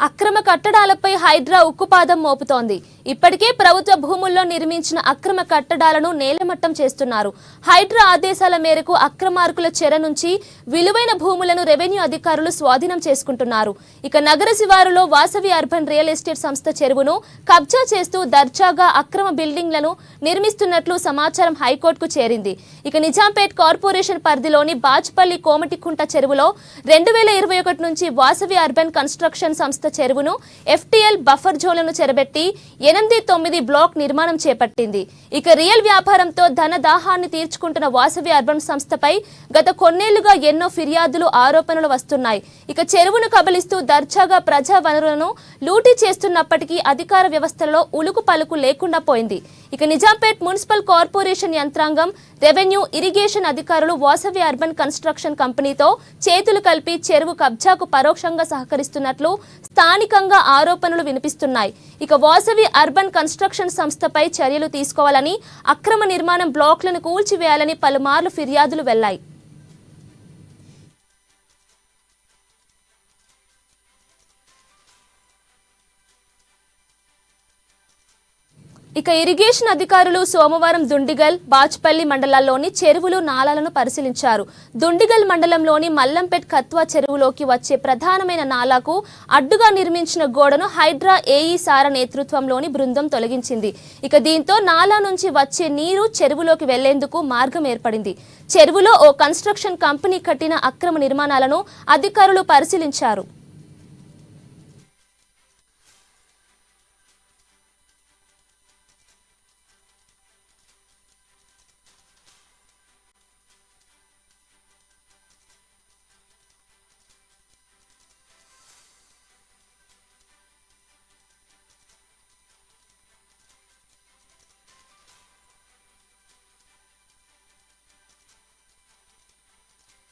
అక్రమ కట్టడాలపై హైడ్రా ఉక్కుపాదం మోపుతోంది. ఇప్పటికే ప్రభుత్వ భూముల్లో నిర్మించిన అక్రమ కట్టడాలను నేలమట్టం చేస్తున్నారు. హైడ్రా ఆదేశాల మేరకు అక్రమార్కుల చెర నుంచి విలువైన భూములను రెవెన్యూ అధికారులు స్వాధీనం చేసుకుంటున్నారు. ఇక నగర శివారులో వాసవి అర్బన్ రియల్ ఎస్టేట్ సంస్థ చెరువును కబ్జా చేస్తూ దర్జాగా అక్రమ బిల్డింగ్లను నిర్మిస్తున్నట్లు సమాచారం హైకోర్టుకు చేరింది. ఇక నిజాంపేట్ కార్పొరేషన్ పరిధిలోని బాచ్పల్లి కోమటికుంట చెరువులో 2021 నుంచి వాసవి అర్బన్ కన్స్ట్రక్షన్ సంస్థ చెరువును FTL బఫర్ జోన్లను చెరబెట్టి 8-9 బ్లాక్ నిర్మాణం చేపట్టింది. ఇక రియల్ వ్యాపారంతో ధన దాహాన్ని తీర్చుకుంటున్న వాసవి అర్బన్ సంస్థపై గత కొన్నేళ్లుగా ఎన్నో ఫిర్యాదులు ఆరోపణలు వస్తున్నాయి. ఇక చెరువును కబలిస్తూ దర్జాగా ప్రజా వనరులను లూటీ చేస్తున్నప్పటికీ అధికార వ్యవస్థలో ఉలుకు పలుకు లేకుండా పోయింది. ఇక నిజాంపేట్ మున్సిపల్ కార్పొరేషన్ యంత్రాంగం, రెవెన్యూ, ఇరిగేషన్ అధికారులు వాసవి అర్బన్ కన్స్ట్రక్షన్ కంపెనీతో చేతులు కలిపి చెరువు కబ్జాకు పరోక్షంగా సహకరిస్తున్నట్లు స్థానికంగా ఆరోపణలు వినిపిస్తున్నాయి. ఇక వాసవి అర్బన్ కన్స్ట్రక్షన్ సంస్థపై చర్యలు తీసుకోవాలని, అక్రమ నిర్మాణం బ్లాక్లను కూల్చివేయాలని పలుమార్లు ఫిర్యాదులు వెళ్లాయి. ఇక ఇరిగేషన్ అధికారులు సోమవారం దుండిగల్, బాచ్పల్లి మండలాల్లోని చెరువులు, నాలాలను పరిశీలించారు. దుండిగల్ మండలంలోని మల్లంపేట్ కత్వా చెరువులోకి వచ్చే ప్రధానమైన నాలాకు అడ్డుగా నిర్మించిన గోడను హైడ్రా ఏఈ సార నేతృత్వంలోని బృందం తొలగించింది. ఇక దీంతో నాలా నుంచి వచ్చే నీరు చెరువులోకి వెళ్లేందుకు మార్గం ఏర్పడింది. చెరువులో ఓ కన్స్ట్రక్షన్ కంపెనీ కట్టిన అక్రమ నిర్మాణాలను అధికారులు పరిశీలించారు.